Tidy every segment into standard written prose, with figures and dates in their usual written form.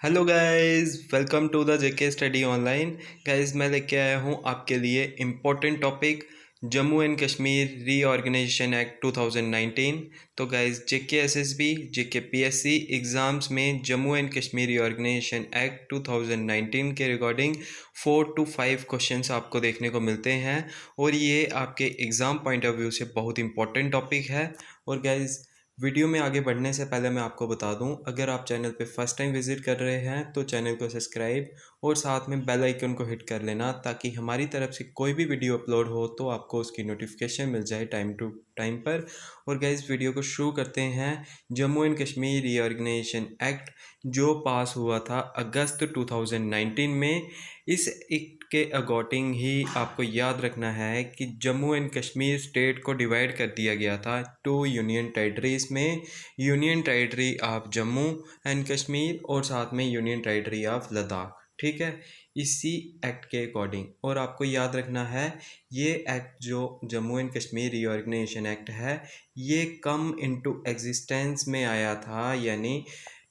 Hello guys, welcome to the JK study online. Guys, मैं लेके आया हूँ आपके लिए important topic Jammu and Kashmir reorganisation act 2019। तो guys, JK SSB JK PSC exams में Jammu and Kashmir reorganisation act 2019 के रिगार्डिंग 4 to 5 क्वेश्चंस आपको देखने को मिलते हैं और ये आपके एग्ज़ाम पॉइंट ऑफ व्यू से बहुत इंपॉर्टेंट टॉपिक है। और गाइस, वीडियो में आगे बढ़ने से पहले मैं आपको बता दूं, अगर आप चैनल पे फर्स्ट टाइम विज़िट कर रहे हैं तो चैनल को सब्सक्राइब और साथ में बेल आइकन को हिट कर लेना, ताकि हमारी तरफ से कोई भी वीडियो अपलोड हो तो आपको उसकी नोटिफिकेशन मिल जाए टाइम टू टाइम पर। और गाइस, वीडियो को शुरू करते हैं। Jammu and Kashmir reorganisation act जो पास हुआ था अगस्त 2019 में, इस एक्ट के अकॉर्डिंग ही आपको याद रखना है कि जम्मू एंड कश्मीर स्टेट को डिवाइड कर दिया गया था 2 यूनियन टेरिटरीज़ में। Union territory of Jammu and Kashmir और साथ में यूनियन टेरिटरी ऑफ लद्दाख। ठीक है, इसी एक्ट के अकॉर्डिंग। और आपको याद रखना है, ये एक्ट जो Jammu and Kashmir reorganisation act है, ये कम इनटू एग्जिस्टेंस में आया था, यानी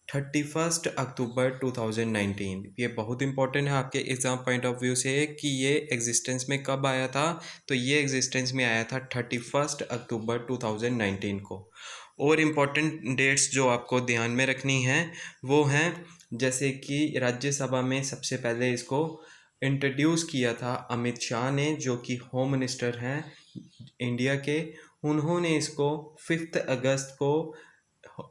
31 अक्टूबर 2019। ये बहुत इंपॉर्टेंट है आपके एग्ज़ाम पॉइंट ऑफ व्यू से कि ये एग्जिस्टेंस में कब आया था। तो ये एग्जिस्टेंस में आया था 31 अक्टूबर 2019 को। और इम्पॉर्टेंट डेट्स जो आपको ध्यान में रखनी है वो हैं, जैसे कि राज्यसभा में सबसे पहले इसको इंट्रोड्यूस किया था अमित शाह ने, जो कि होम मिनिस्टर हैं इंडिया के। उन्होंने इसको 5 अगस्त को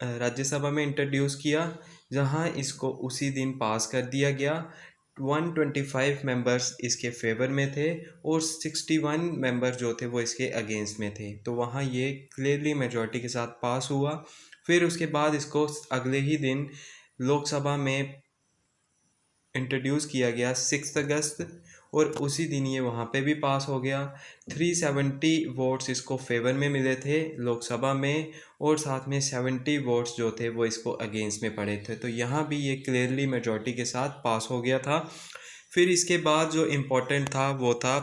राज्यसभा में इंट्रोड्यूस किया, जहां इसको उसी दिन पास कर दिया गया। 125 मेंबर्स इसके फेवर में थे और 61 मेंबर जो थे वो इसके अगेंस्ट में थे। तो वहाँ ये क्लियरली मेजॉरिटी के साथ पास हुआ। फिर उसके बाद इसको अगले ही दिन लोकसभा में इंट्रोड्यूस किया गया 6 अगस्त, और उसी दिन ये वहाँ पे भी पास हो गया। 370 वोट्स इसको फेवर में मिले थे लोकसभा में, और साथ में 70 वोट्स जो थे वो इसको अगेंस्ट में पड़े थे। तो यहाँ भी ये क्लियरली मेजॉरिटी के साथ पास हो गया था। फिर इसके बाद जो इम्पोर्टेंट था वो था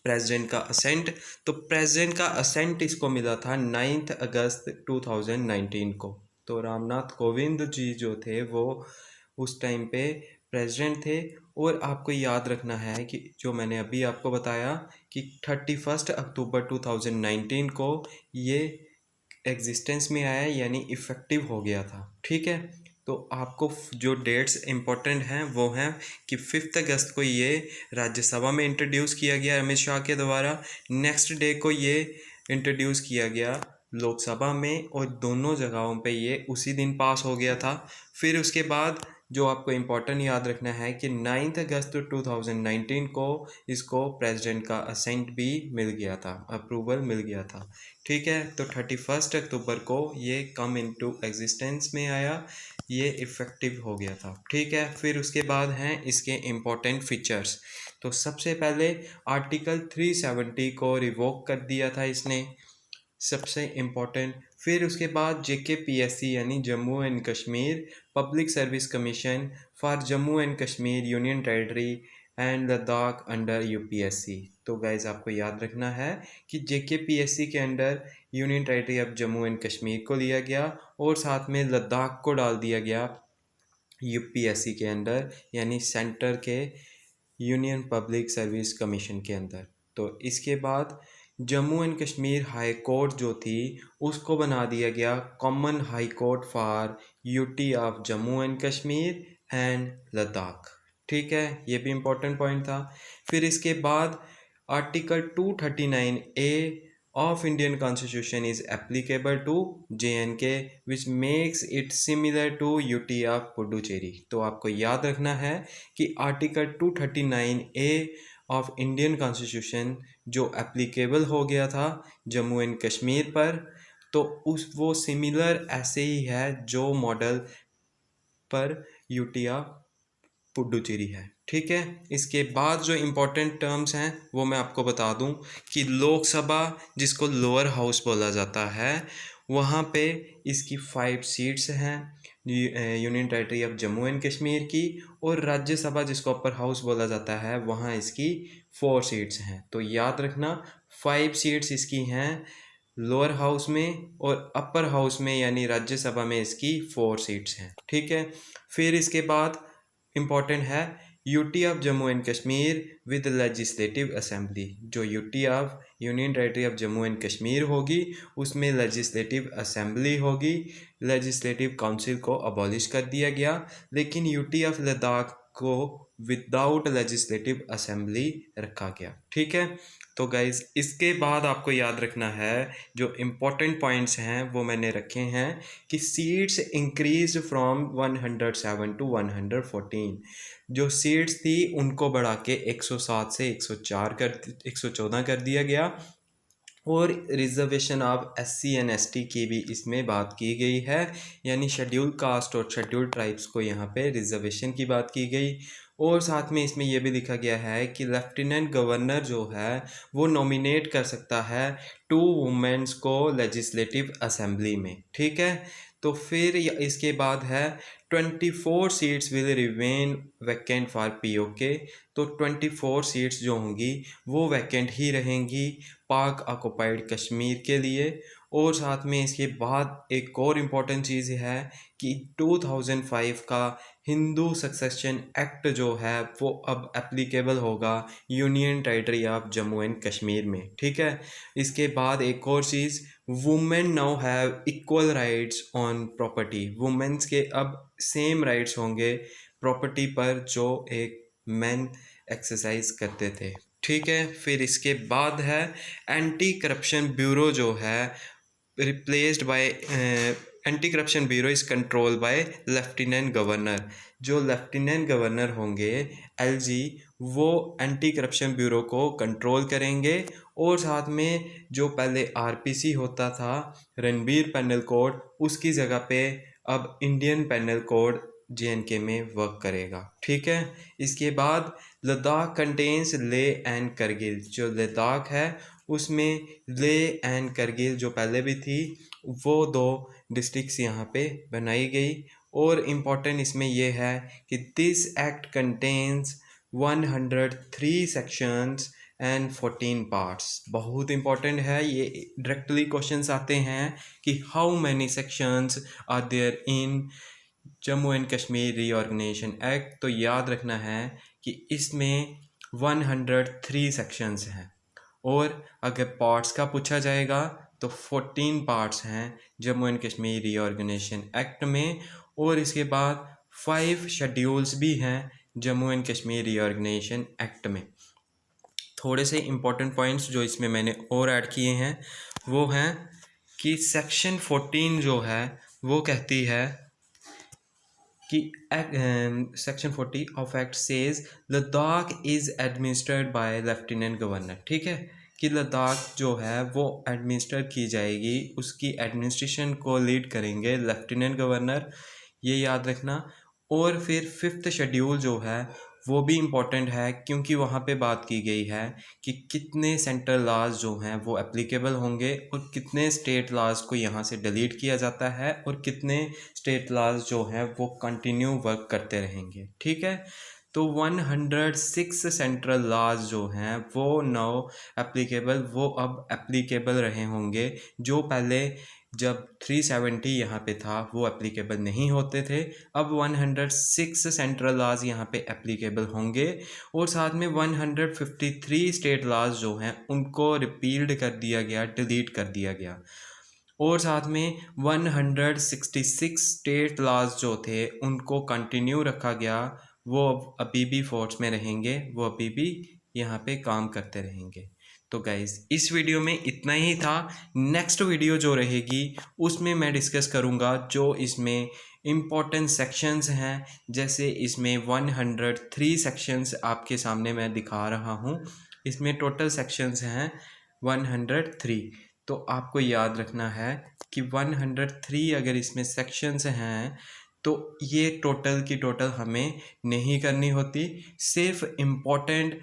प्रेसिडेंट का असेंट। तो प्रेसिडेंट का असेंट इसको मिला था 9 अगस्त 2019 को। तो रामनाथ कोविंद जी जो थे वो उस टाइम पे प्रेसिडेंट थे। और आपको याद रखना है कि जो मैंने अभी आपको बताया कि 31 अक्टूबर 2019 को ये एग्जिस्टेंस में आया, यानी इफ़ेक्टिव हो गया था। ठीक है, तो आपको जो डेट्स इम्पोर्टेंट हैं वो हैं कि 5 अगस्त को ये राज्यसभा में इंट्रोड्यूस किया गया अमित शाह के द्वारा। नेक्स्ट डे को ये इंट्रोड्यूस किया गया लोकसभा में, और दोनों जगहों पे ये उसी दिन पास हो गया था। फिर उसके बाद जो आपको इम्पोर्टेंट याद रखना है कि 9 अगस्त 2019 को इसको प्रेसिडेंट का असेंट भी मिल गया था, अप्रूवल मिल गया था। ठीक है, तो 31 अक्टूबर को ये कम इनटू एग्जिस्टेंस में आया, ये इफ़ेक्टिव हो गया था। ठीक है, फिर उसके बाद हैं इसके इम्पोर्टेंट फीचर्स। तो सबसे पहले आर्टिकल 370 को रिवोक कर दिया था इसने, सबसे इम्पोर्टेंट। फिर उसके बाद JKPSC यानी Jammu and Kashmir public service commission for Jammu and Kashmir union territory and Ladakh under UPSC। तो गाइज, आपको याद रखना है कि JKPSC के under union territory of Jammu and Kashmir को लिया गया, और साथ में लद्दाख को डाल दिया गया UPSC के अंडर, यानी सेंटर के यूनियन पब्लिक सर्विस कमीशन के अंदर। तो इसके बाद Jammu and Kashmir high court जो थी उसको बना दिया गया common high court for UT of Jammu and Kashmir and Ladakh. ठीक है, ये भी इम्पोर्टेंट पॉइंट था। फिर इसके बाद article 239A of Indian Constitution is applicable to JNK which makes it similar to UT of Puducherry. तो आपको याद रखना है कि article 239A of Indian constitution जो एप्लीकेबल हो गया था जम्मू एंड कश्मीर पर, तो उस वो सिमिलर ऐसे ही है जो मॉडल पर यूटी ऑफ पुडुचेरी है। ठीक है, इसके बाद जो इम्पोर्टेंट टर्म्स हैं वो मैं आपको बता दूं कि लोकसभा जिसको लोअर हाउस बोला जाता है, वहाँ पे इसकी 5 सीट्स हैं union territory of Jammu and Kashmir की, और राज्यसभा जिसको अपर हाउस बोला जाता है वहाँ इसकी 4 सीट्स हैं। तो याद रखना, 5 सीट्स इसकी हैं लोअर हाउस में और अपर हाउस में यानी राज्यसभा में इसकी 4 सीट्स हैं। ठीक है, फिर इसके बाद इम्पॉर्टेंट है UT of Jammu and Kashmir with legislative assembly. जो UT of union territory of Jammu and Kashmir होगी उसमें लेजिस्लेटिव असेंबली होगी। लेजिस्लेटिव काउंसिल को अबॉलिश कर दिया गया, लेकिन यूटी ऑफ लद्दाख को विदाउट लेजिस्लेटिव असेंबली रखा गया। ठीक है, तो गाइज इसके बाद आपको याद रखना है जो इम्पोर्टेंट पॉइंट्स हैं वो मैंने रखे हैं कि सीट्स इंक्रीज फ्रॉम 107 टू 114। जो सीट्स थी उनको बढ़ा के 107 से 114 कर दिया गया। और reservation of SC and ST की भी इसमें बात की गई है, यानी शेड्यूल कास्ट और शेड्यूल ट्राइब्स को यहाँ पे रिजर्वेशन की बात की गई। और साथ में इसमें यह भी लिखा गया है कि लेफ्टिनेंट गवर्नर जो है वो नॉमिनेट कर सकता है 2 वुमेन्स को लेजिस्लेटिव असेंबली में। ठीक है, तो फिर इसके बाद है 24 seats will remain vacant for PoK. तो 24 सीट्स जो होंगी वो वैकेंट ही रहेंगी पाक ऑक्युपाइड कश्मीर के लिए। और साथ में इसके बाद एक और इम्पॉर्टेंट चीज़ है कि 2005 का हिंदू सक्सेशन एक्ट जो है वो अब एप्लीकेबल होगा union territory of Jammu and Kashmir में। ठीक है, इसके बाद एक और चीज़, women now have equal rights on property. Womens के अब सेम राइट्स होंगे प्रॉपर्टी पर जो एक मैन एक्सरसाइज करते थे। ठीक है, फिर इसके बाद है एंटी करप्शन ब्यूरो जो है replaced by anti corruption bureau is control by lieutenant governor. जो लेफ्टिनेंट गवर्नर होंगे एलजी वो एंटी करप्शन ब्यूरो को कंट्रोल करेंगे। और साथ में जो पहले आरपीसी होता था रणबीर पैनल कोड उसकी जगह पे अब इंडियन पैनल कोड जेएनके में वर्क करेगा। ठीक है, इसके बाद लद्दाख कंटेन्स ले एंड करगिल। जो लद्दाख है उसमें ले एंड करगिल जो पहले भी थी वो 2 डिस्ट्रिक्ट्स यहाँ पे बनाई गई। और इम्पोर्टेंट इसमें यह है कि this act contains 103 sections and 14 parts. बहुत इंपॉर्टेंट है, ये डायरेक्टली क्वेश्चंस आते हैं कि how many sections are there in Jammu and Kashmir reorganisation act. तो याद रखना है कि इसमें 103 सेक्शंस हैं। और अगर पार्ट्स का पूछा जाएगा तो 14 पार्ट्स हैं Jammu and Kashmir reorganisation act में। और इसके बाद 5 शेड्यूल्स भी हैं Jammu and Kashmir reorganisation act में। थोड़े से इम्पोर्टेंट पॉइंट्स जो इसमें मैंने और ऐड किए हैं वो हैं कि सेक्शन 14 जो है वो कहती है कि section 40 of act says Ladakh is administered by lieutenant governor. ठीक है, कि लद्दाख जो है वो एडमिनिस्टर की जाएगी, उसकी एडमिनिस्ट्रेशन को लीड करेंगे लेफ्टिनेंट गवर्नर, ये याद रखना। और फिर 5th शेड्यूल जो है वो भी इम्पोर्टेंट है क्योंकि वहाँ पे बात की गई है कि कितने सेंट्रल लॉज जो हैं वो एप्लीकेबल होंगे और कितने स्टेट लॉज को यहाँ से डिलीट किया जाता है और कितने स्टेट लॉज जो हैं वो कंटिन्यू वर्क करते रहेंगे। ठीक है, तो 106 सेंट्रल लॉज जो हैं वो नाउ एप्लीकेबल, वो अब एप्लीकेबल रहे होंगे। जो पहले जब 370 यहाँ पे था वो एप्लीकेबल नहीं होते थे, अब 106 सेंट्रल लॉज यहाँ पे एप्लीकेबल होंगे। और साथ में 153 स्टेट लॉज जो हैं उनको रिपील्ड कर दिया गया, डिलीट कर दिया गया। और साथ में 166 स्टेट लॉज जो थे उनको कंटिन्यू रखा गया, वो अभी भी फोर्स में रहेंगे, वो अभी भी यहाँ पे काम करते रहेंगे। तो गाइज़ इस वीडियो में इतना ही था। नेक्स्ट वीडियो जो रहेगी उसमें मैं डिस्कस करूँगा जो इसमें इम्पोर्टेंट सेक्शंस हैं, जैसे इसमें 103 सेक्शंस आपके सामने मैं दिखा रहा हूँ। इसमें टोटल सेक्शंस हैं 103। तो आपको याद रखना है कि 103 अगर इसमें सेक्शंस हैं तो ये टोटल की टोटल हमें नहीं करनी होती, सिर्फ इम्पोर्टेंट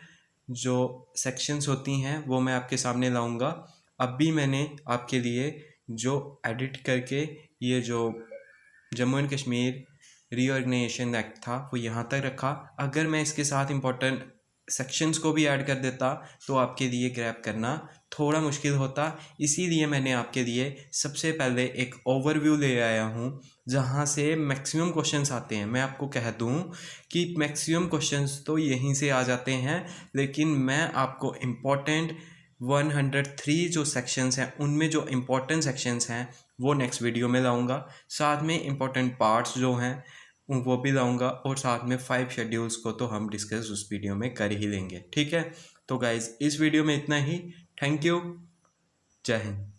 जो सेक्शंस होती हैं वो मैं आपके सामने लाऊंगा। अब भी मैंने आपके लिए जो एडिट करके ये जो Jammu and Kashmir reorganisation act था वो यहाँ तक रखा। अगर मैं इसके साथ इम्पोर्टेंट सेक्शंस को भी ऐड कर देता तो आपके लिए ग्रैब करना थोड़ा मुश्किल होता, इसीलिए मैंने आपके लिए सबसे पहले एक ओवरव्यू ले आया हूँ जहाँ से मैक्सिमम क्वेश्चंस आते हैं। मैं आपको कह दूँ कि मैक्सिमम क्वेश्चंस तो यहीं से आ जाते हैं, लेकिन मैं आपको इम्पोर्टेंट 103 जो सेक्शंस हैं उनमें जो इम्पोर्टेंट सेक्शंस हैं वो नेक्स्ट वीडियो में लाऊंगा। साथ में इम्पोर्टेंट पार्ट्स जो हैं वो भी लाऊंगा, और साथ में 5 शेड्यूल्स को तो हम डिस्कस उस वीडियो में कर ही लेंगे। ठीक है, तो गाइज़ इस वीडियो में इतना ही। Thank you. जय हिंद।